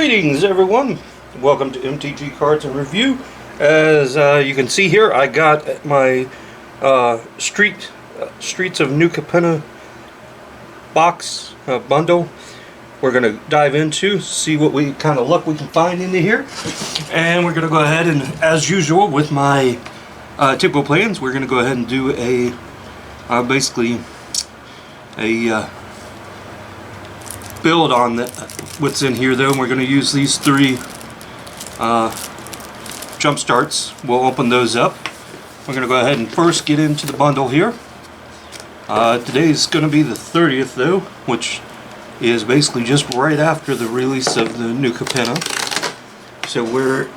Greetings everyone, welcome to MTG Cardz and Review. As you can see here, I got my Streets of New Capenna box bundle. We're going to dive into, see what kind of luck we can find into here. And we're going to go ahead and, as usual with my typical plans, we're going to go ahead and do a basically a build on what's in here though. And we're going to use these three jump starts. We'll open those up. We're going to go ahead and first get into the bundle here. Today's going to be the 30th though, which is basically just right after the release of the new Capenna. So we're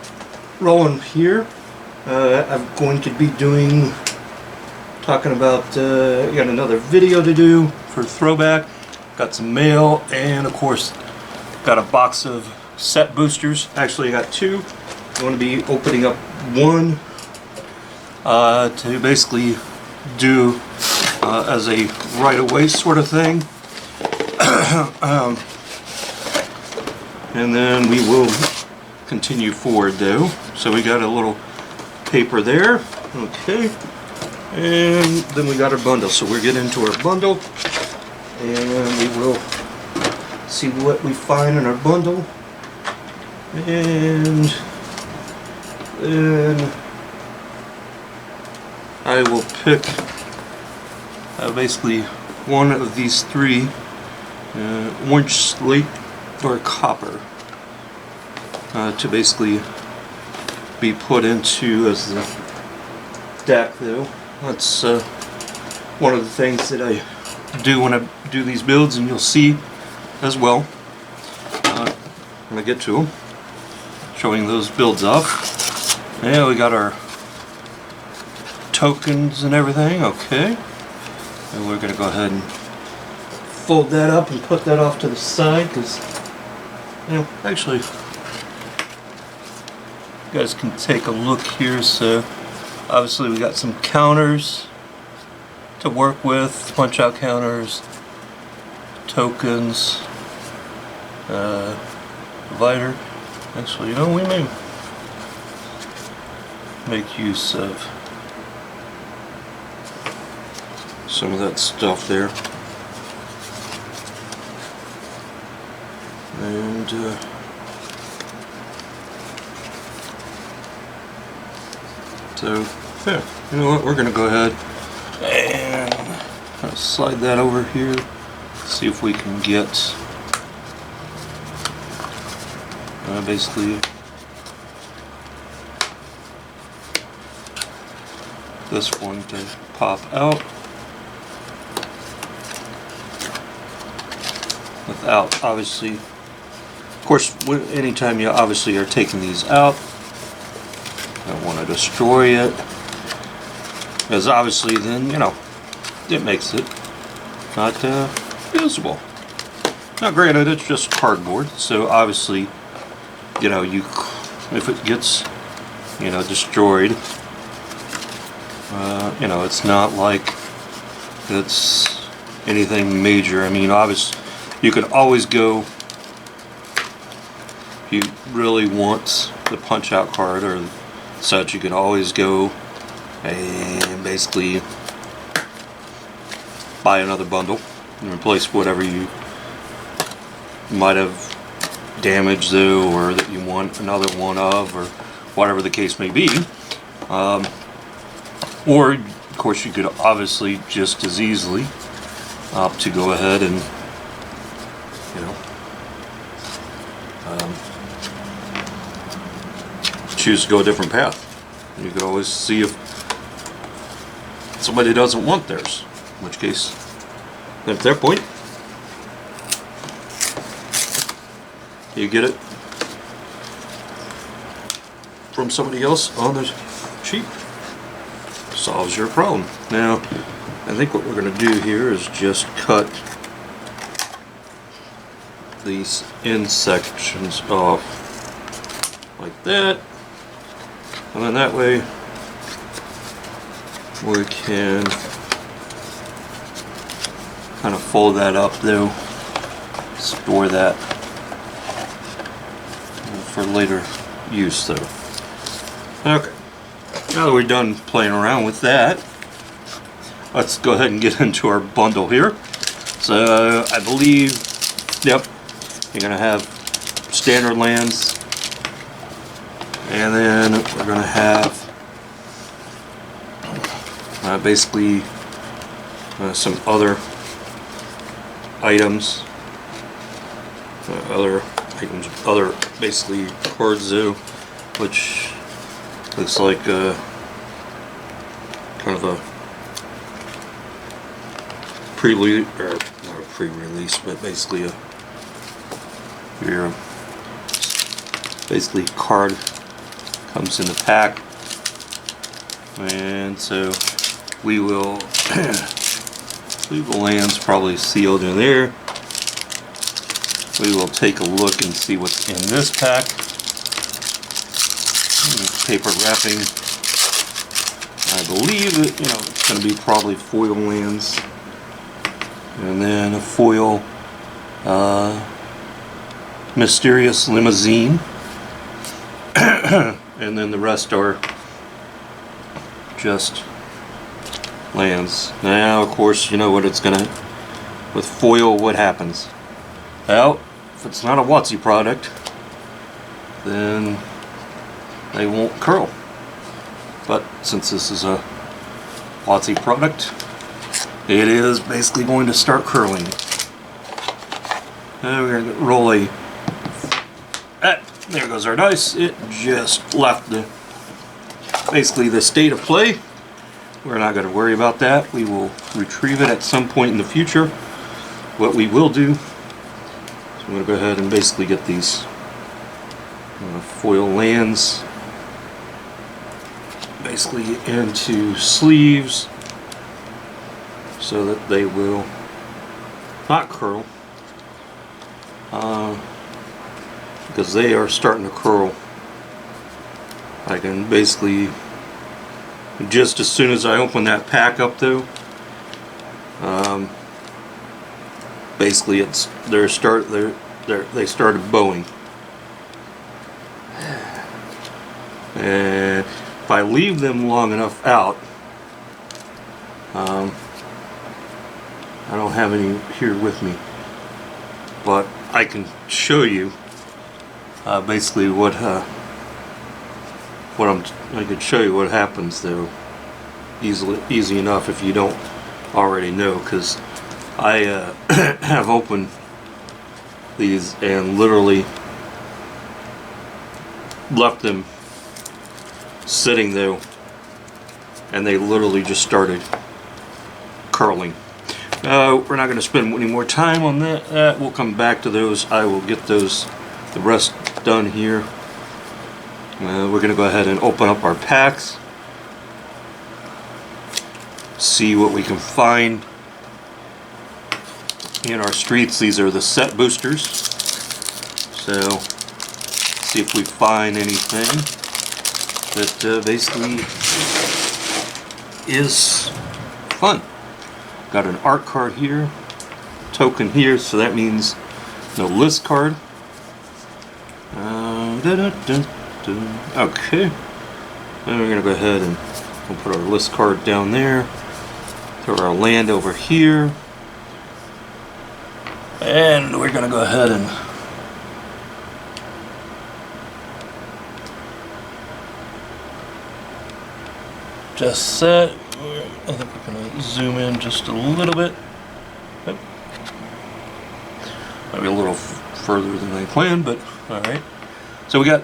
rolling here. I'm going to be talking about got another video to do for throwback. Got some mail, and of course got a box of set boosters. Actually I got two. I'm going to be opening up one to basically do as a right away sort of thing. And then we will continue forward though. So we got a little paper there. Okay. And then we got our bundle. So we're getting into our bundle. And we will see what we find in our bundle. And then I will pick basically one of these three, orange, slate, or copper, to basically be put into as the deck though. That's one of the things that I do when I do these builds, and you'll see as well when I get to them, showing those builds off. Yeah, we got our tokens and everything. Okay, and we're gonna go ahead and fold that up and put that off to the side, because actually you guys can take a look here. So obviously we got some counters to work with, punch out counters, tokens, divider. Actually, we may make use of some of that stuff there. And so yeah, you know what, we're gonna go ahead and I'll slide that over here, see if we can get basically this one to pop out without, obviously, of course, anytime you obviously are taking these out, don't want to destroy it, because obviously then it makes it not usable. Now granted, it's just cardboard, so obviously if it gets destroyed, it's not like it's anything major. I mean, obviously you could always go, if you really want the punch out card or such, you could always go and basically buy another bundle and replace whatever you might have damaged though, or that you want another one of, or whatever the case may be. Or of course you could obviously just as easily opt to go ahead and choose to go a different path. You could always see if somebody doesn't want theirs, in which case, at that point, you get it from somebody else on the cheap. Solves your problem. Now, I think what we're going to do here is just cut these end sections off like that. And then that way we can kind of fold that up though, store that for later use though. Okay, now that we're done playing around with that, let's go ahead and get into our bundle here. So I believe, yep, you're going to have standard lands, and then we're going to have basically some other items, other basically cards though, which looks like kind of a pre-release, or not a pre-release, but basically your basically card comes in the pack, and so we will leave the lands probably sealed in there. We will take a look and see what's in this pack. Paper wrapping. I believe that, you know, it's going to be probably foil lands, and then a foil mysterious limousine, and then the rest are just lands. Now, of course, you know what it's gonna, with foil, what happens? Well, if it's not a WotC product, then they won't curl. But since this is a WotC product, it is basically going to start curling. And we're going to roll a... there goes our dice. It just left the basically the state of play. We're not going to worry about that. We will retrieve it at some point in the future. What we will do, so I'm going to go ahead and basically get these foil lands basically into sleeves so that they will not curl, because they are starting to curl. I can basically, just as soon as I open that pack up though, basically they started bowing, and if I leave them long enough out, I don't have any here with me, but I can show you basically what I could show you what happens though, easy enough if you don't already know, because I have opened these and literally left them sitting there, and they literally just started curling. We're not going to spend any more time on that. We'll come back to those. I will get those, the rest done here. We're going to go ahead and open up our packs, see what we can find in our streets. These are the set boosters, so see if we find anything that basically is fun. Got an art card here, token here, so that means no list card. Okay, then we're gonna go ahead and we'll put our list card down there, throw our land over here, and we're gonna go ahead and just set. I think we're going to zoom in just a little bit. Yep. Maybe a little further than I planned, but alright. So we got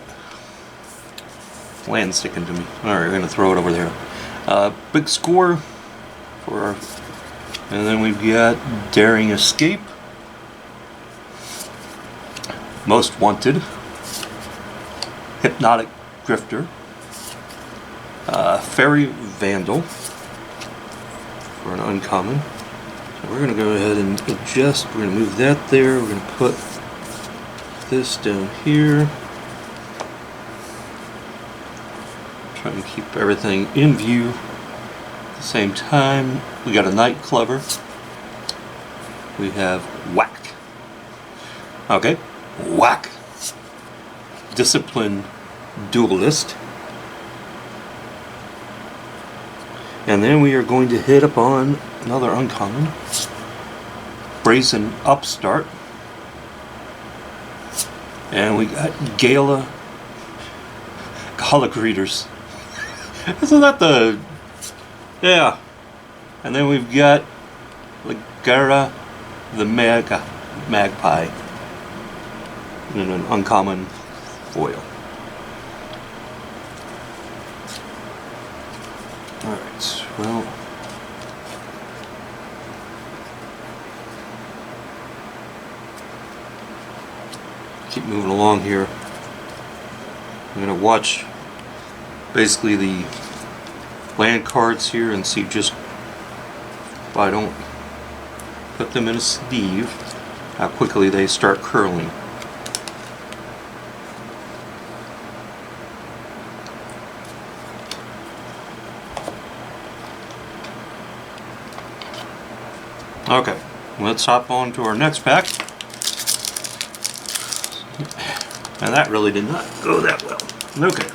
land sticking to me. Alright, we're going to throw it over there. Big score for our, and then we've got Daring Escape, Most Wanted, Hypnotic Drifter, Fairy Vandal for an uncommon. So we're going to go ahead and adjust. We're going to move that there. We're going to put this down here. Try and keep everything in view at the same time. We got a Night Clubber. We have Whack. Okay, Whack. Disciplined Duelist. And then we are going to hit upon another uncommon, Brazen Upstart. And we got Gala Greeters. Isn't that the... Yeah. And then we've got Ligera the Magpie in an uncommon foil. Alright, well... keep moving along here. I'm going to watch basically the land cards here and see just if I don't put them in a sleeve, how quickly they start curling. Okay, let's hop on to our next pack. And that really did not go that well. Okay.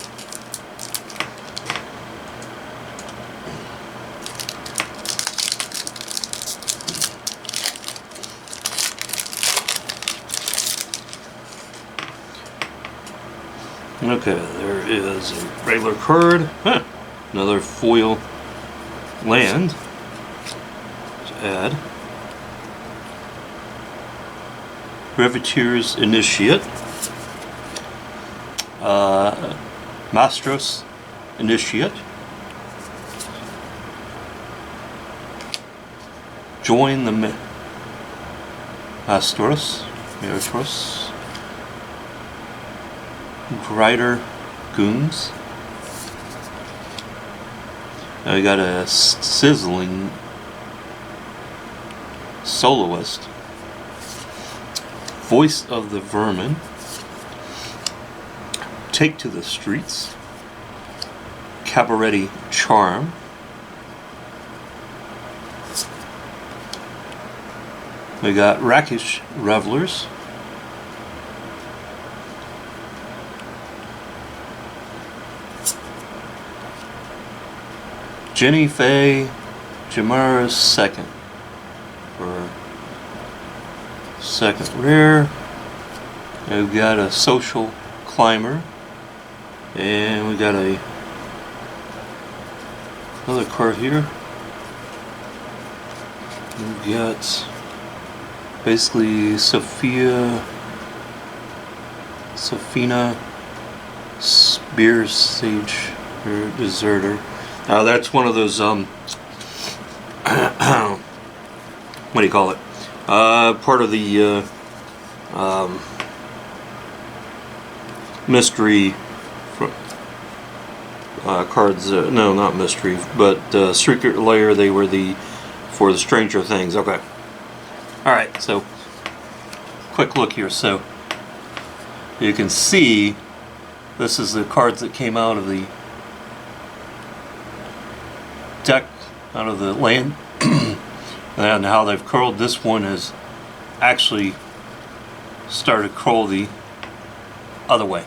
Okay, there is a regular card. Huh. Another foil land to add. Privateer's Initiate. Mastros Initiate. Join the Mastros. Grider Goons. I got a Sizzling Soloist. Voice of the Vermin. Take to the Streets. Cabaret Charm. We got Rakish Revelers. Jenny Faye Jamara's second for second rare. We've got a Social Climber, and we got another card here. We've got basically Safina Spear Sage or Deserter. Now that's one of those what do you call it? Part of the mystery cards. No, not mystery, but Secret Lair. They were for the Stranger Things. Okay. All right. So, quick look here. So you can see this is the cards that came out of the deck, out of the land, and how they've curled. This one has actually started to curl the other way.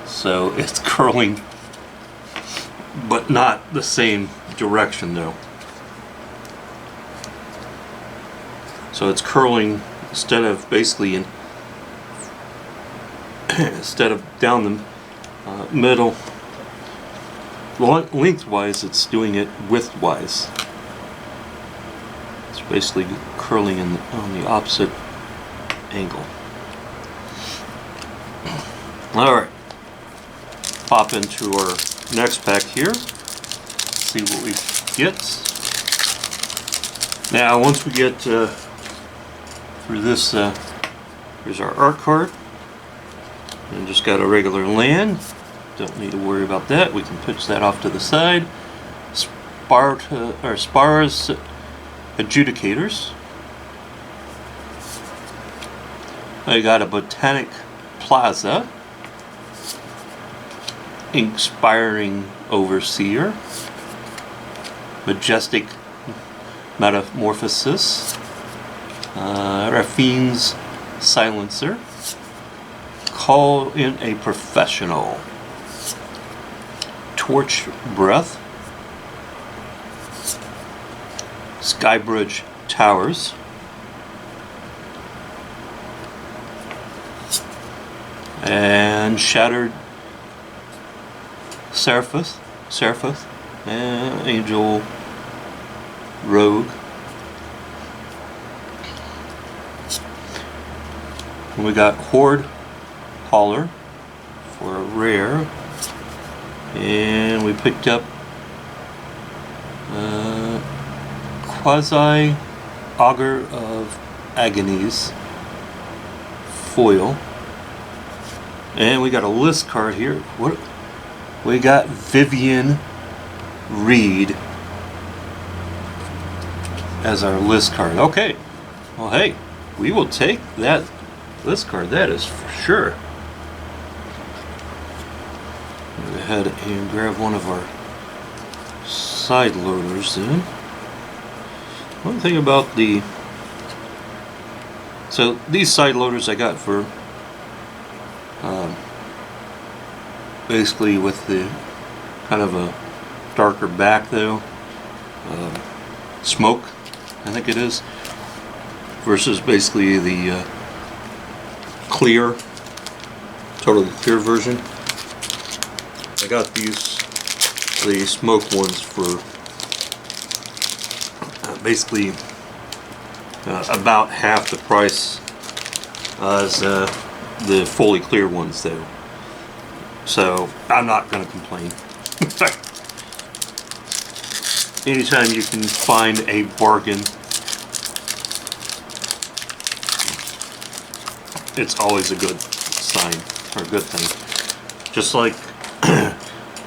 So it's curling, but not the same direction though. So it's curling instead of basically instead of down the middle lengthwise, it's doing it widthwise. It's basically curling on the opposite angle. Alright, pop into our next pack here, see what we get. Now once we get through this, here's our art card, and just got a regular land. Don't need to worry about that. We can pitch that off to the side. Spara's Adjudicators. I got a Botanic Plaza. Inspiring Overseer. Majestic Metamorphosis. Raffine's Silencer. Call in a Professional. Torch Breath. Skybridge Towers. And Shattered Seraphith, and Angel Rogue. And we got Horde Hauler for a rare, and we picked up Quasi Augur of Agonies foil. And we got a list card here. What we got? Vivian Reed as our list card. Okay. Well, hey, we will take that list card. That is for sure. Go ahead and grab one of our side loaders then. One thing about so these side loaders I got for basically with the kind of a darker back though, smoke I think it is, versus basically the clear, totally clear version. I got the smoke ones for basically about half the price as the fully clear ones though. So I'm not going to complain. Anytime you can find a bargain, it's always a good sign, or a good thing. Just like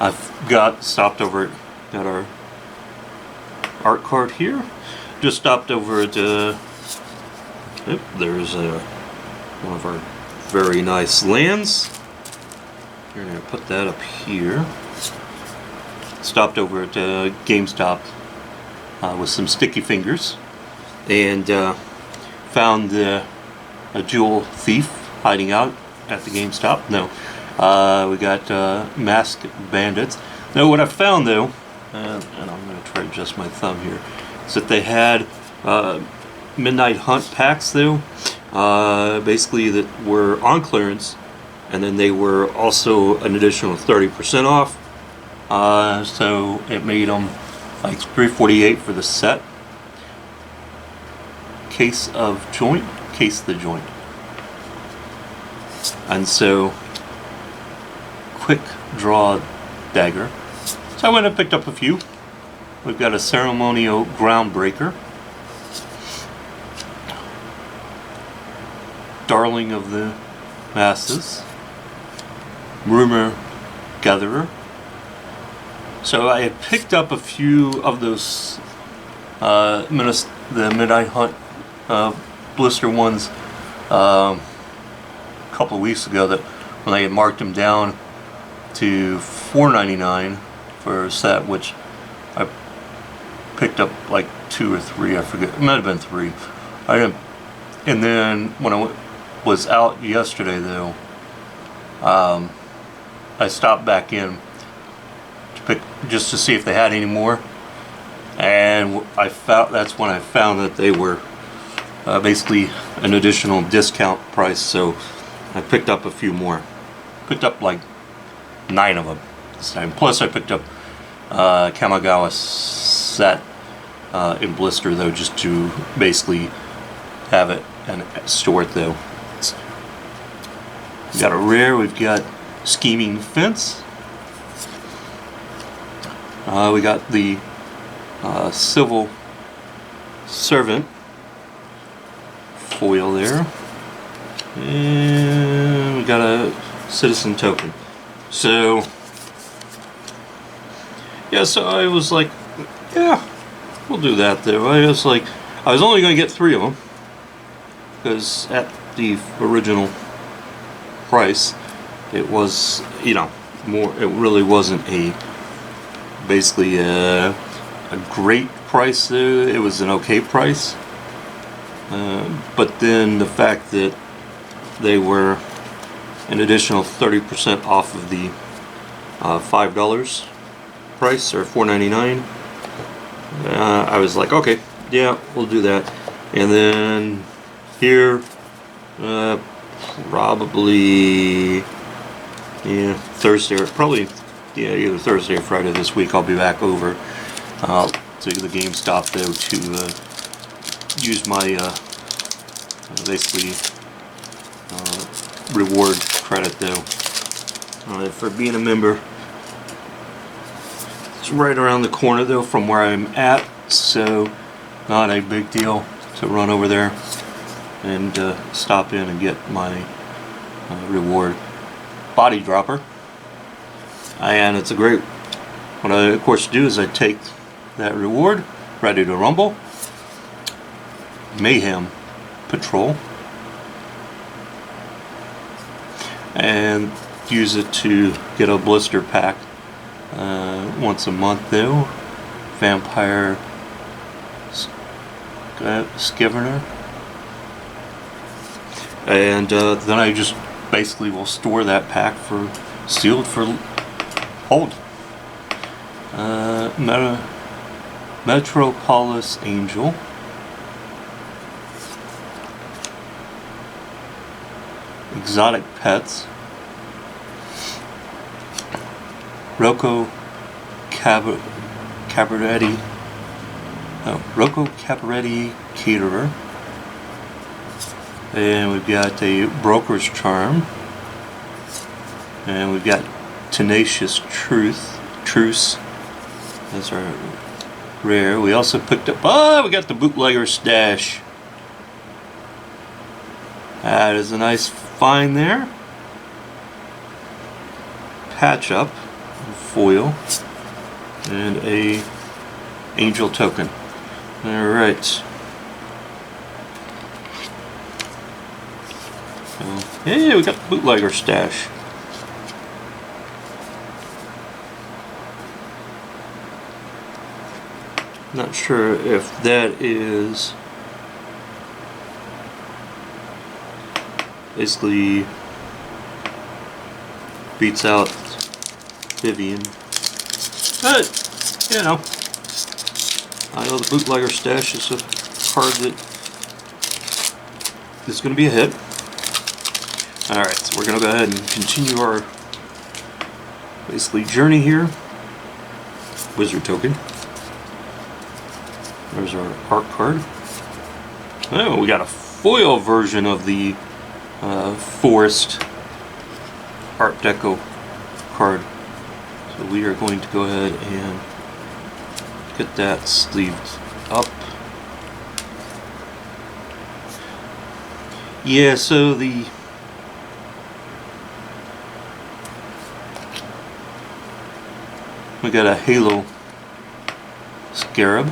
I've stopped over at our art card here. Just stopped over at there's one of our very nice lands. We're going to put that up here. Stopped over at GameStop with some sticky fingers, and found a jewel thief hiding out at the GameStop. No, we got masked bandits. Now what I found though, and I'm going to try to adjust my thumb here, is that they had Midnight Hunt packs though, basically that were on clearance, and then they were also an additional 30% off. So it made them like $348 for the set. Case the joint. And so, quick draw dagger. So I went and picked up a few. We've got a Ceremonial Groundbreaker, Darling of the Masses, Rumor Gatherer. So I had picked up a few of those the Midnight Hunt blister ones a couple of weeks ago, that when they had marked them down to $4.99 for a set, which I picked up like 2 or 3, I forget, it might have been 3. And then when I was out yesterday though, I stopped back in just to see if they had any more, and that's when I found that they were basically an additional discount price. So I picked up a few more. Picked up like 9 of them this time. Plus I picked up Kamigawa set in blister though, just to basically have it and store it though. We got a rare. We've got Scheming Fence. We got the Civil Servant foil there, and we got a Citizen Token. So yeah, so I was like, yeah, we'll do that though. I was only going to get 3 of them, because at the original price it was, more, it really wasn't basically a great price. It was an okay price, but then the fact that they were an additional 30% off of the $5 price, or $4.99. I was like, okay, yeah, we'll do that. And then here, probably, yeah, Thursday, or probably, yeah, either Thursday or Friday this week, I'll be back over to the GameStop though to use my basically reward credit though for being a member. It's right around the corner though from where I'm at, so not a big deal to run over there and stop in and get my reward body dropper. And it's a great, what I of course do is I take that reward, Ready to Rumble, Mayhem Patrol, and use it to get a blister pack once a month though. Vampire Skyvener. And then I just basically will store that pack for sealed for hold. Metropolis Angel. Exotic Pets. Rocco Cabaretti. Rocco Cabaretti Caterer. And we've got a Broker's Charm. And we've got Tenacious Truce. That's our rare. We also picked up, we got the Bootlegger Stash. That is a nice find there. Patch Up, foil, and a Angel token. Alright. So, hey, we got the Bootlegger Stash. Not sure if that is basically beats out Vivian, but you know, I know the Bootlegger Stash is a card that is going to be a hit. Alright, so we're going to go ahead and continue our basically journey here. Wizard token. There's our art card. Oh, we got a foil version of the Forest Art Deco card. So we are going to go ahead and get that sleeved up. Yeah, so we got a Halo Scarab.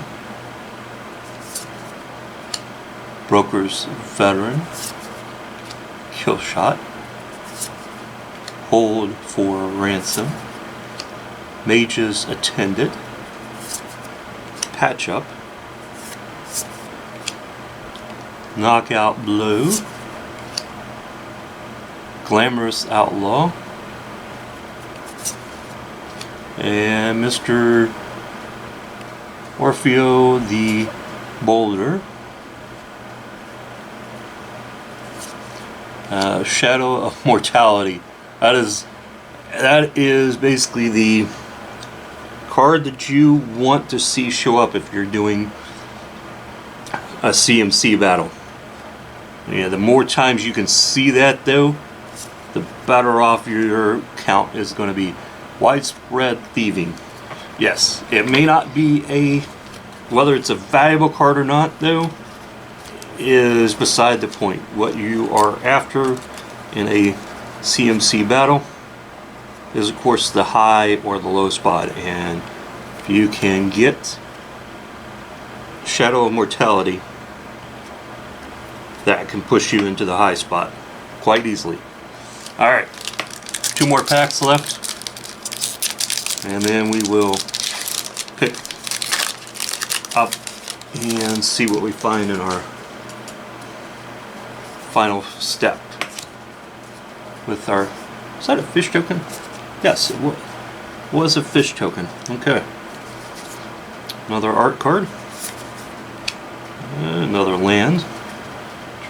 Broker's Veteran, Killshot, Hold for Ransom, Mage's Attendant, Patch Up, Knockout Blow, Glamorous Outlaw, and Mr. Orfeo the Boulder. Shadow of Mortality. That is basically the card that you want to see show up if you're doing a CMC battle. Yeah, the more times you can see that though, the better off your count is going to be. Widespread Thieving. Yes, it may not be whether it's a valuable card or not though, is beside the point. What you are after in a CMC battle is of course the high or the low spot, and if you can get Shadow of Mortality, that can push you into the high spot quite easily. Alright, 2 more packs left, and then we will pick up and see what we find in our final step. with our... Is that a fish token? Yes, it was a fish token. Okay. Another art card. Another land.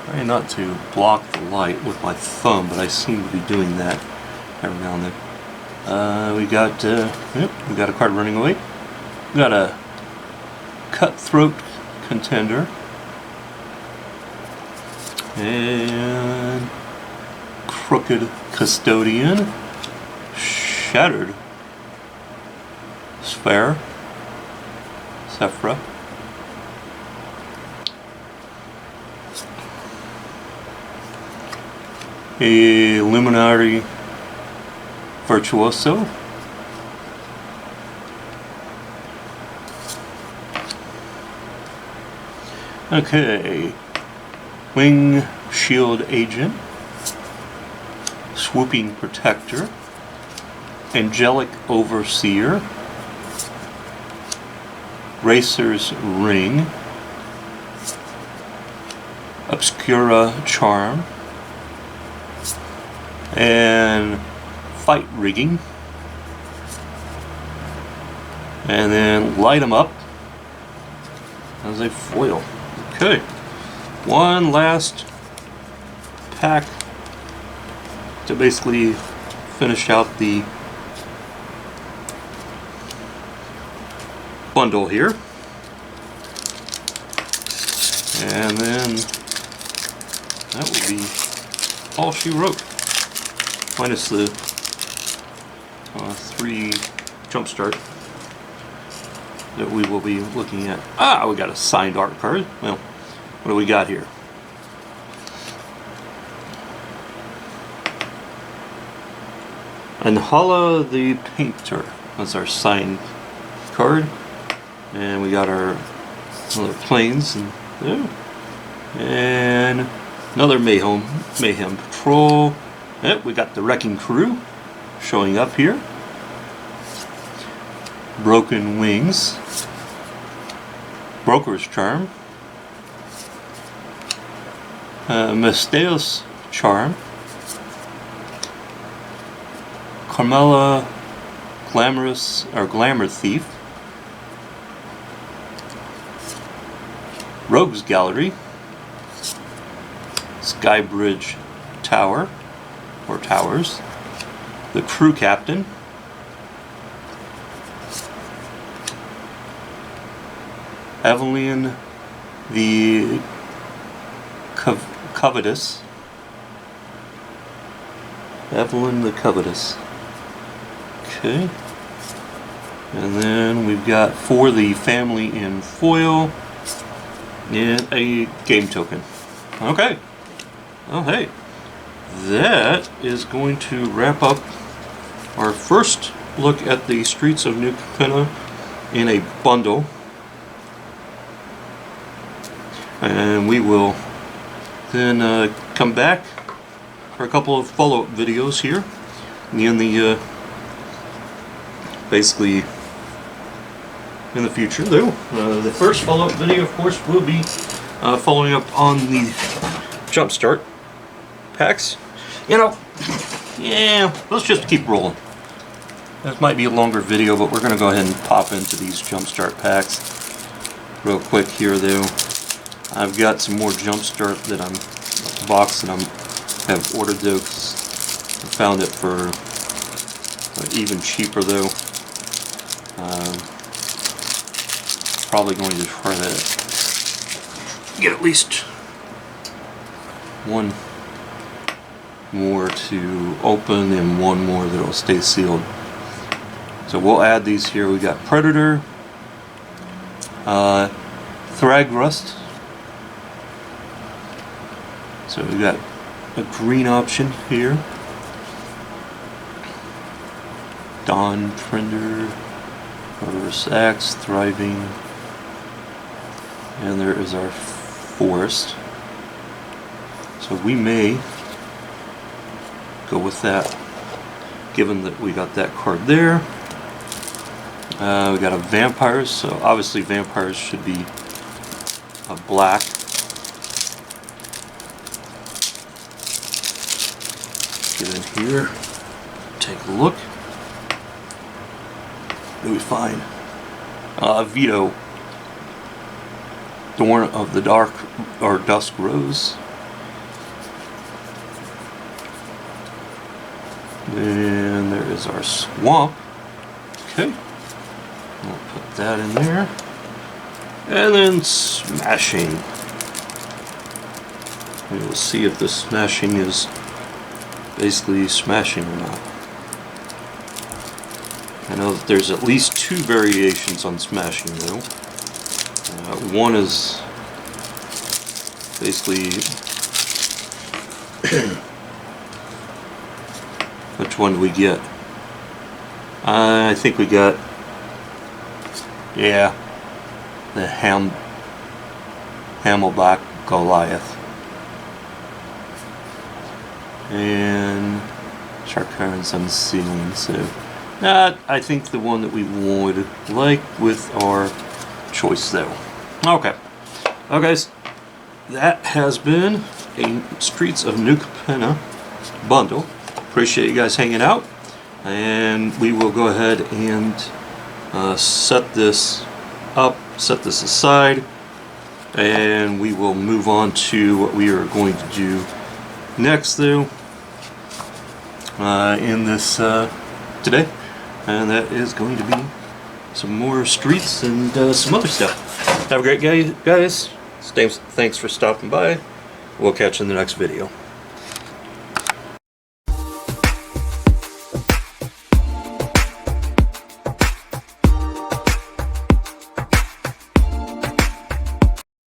Try not to block the light with my thumb, but I seem to be doing that every now and then. We got a card running away. We got a Cutthroat Contender. And Crooked Custodian. Shattered Sphere. Sephra. A Luminary Virtuoso. Okay. Wing Shield Agent. Swooping Protector. Angelic Overseer. Racer's Ring. Obscura Charm. And Fight Rigging. And then Light 'em Up as a foil. Okay. One last pack to basically finish out the bundle here. And then that will be all she wrote. Minus the 3 Jumpstart that we will be looking at. Ah, we got a signed art card. Well, what do we got here? Anhala the Painter. That's our signed card. And we got our other planes and there. And another Mayhem Patrol. Yep, we got the Wrecking Crew showing up here. Broken Wings. Broker's Charm. Mistaios Charm. Carmela Glamour Thief. Rogues Gallery. Skybridge Tower. Or Towers. The Crew Captain. Evelyn the Covetous. Evelyn the Covetous. Okay. And then we've got for the family in foil and a game token. Okay. Oh hey. That is going to wrap up our first look at the Streets of New Capenna in a bundle. And we will then come back for a couple of follow-up videos here in the basically in the future though. The first follow-up video of course will be following up on the Jumpstart packs. You know, yeah, let's just keep rolling. This might be a longer video, but we're going to go ahead and pop into these Jumpstart packs real quick here though. I've got some more Jumpstart that box that have ordered though, 'cause I found it for even cheaper though. Probably going to try that. Get at least one more to open and one more that'll stay sealed. So we'll add these here. We got Predator, Thragrust. So we got a green option here. Dawn Trender, Murderous Axe, Thriving, and there is our Forest. So we may go with that, given that we got that card there. We got a Vampires, so obviously Vampires should be a black. get in here, take a look. What do we find? Vito, Thorn of the Dark or Dusk Rose. Then there is our Swamp. Okay, we'll put that in there. And then Smashing. We will see if the Smashing is basically smashing or not. I know that there's at least 2 variations on Smashing though. One is basically which one do we get? I think we got, yeah, the Hamelback Goliath. And Sharkarn's Unsealing, so I think the one that we would like with our choice though. Okay. Well guys, that has been a Streets of New Capenna bundle. Appreciate you guys hanging out, and we will go ahead and set this up, set this aside, and we will move on to what we are going to do next though in this today, and that is going to be some more Streets and some other stuff. Have a great day, guys. Thanks for stopping by. We'll catch you in the next video.